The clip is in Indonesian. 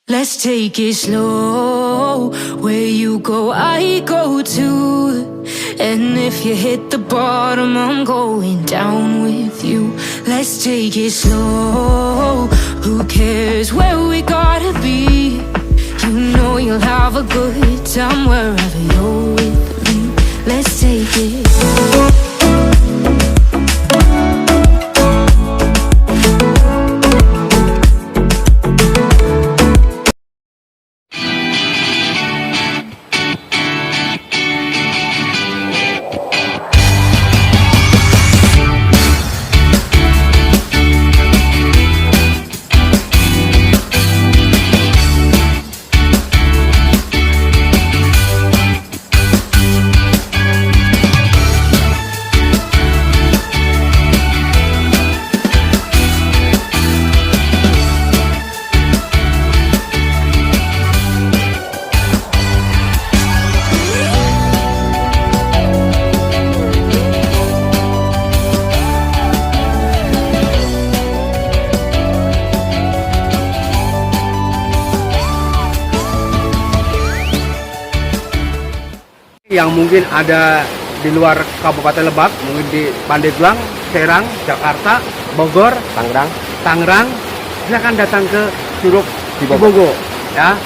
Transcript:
Let's take it slow. Where you go, I go too. And if you hit the bottom, I'm going down with you. Let's take it slow. Who cares where we gotta be? You know you'll have a good time wherever you're with me. Let's take it. Yang mungkin ada di luar Kabupaten Lebak, mungkin di Pandeglang, Serang, Jakarta, Bogor, Tangerang, silakan datang ke Curug Cibogo ya.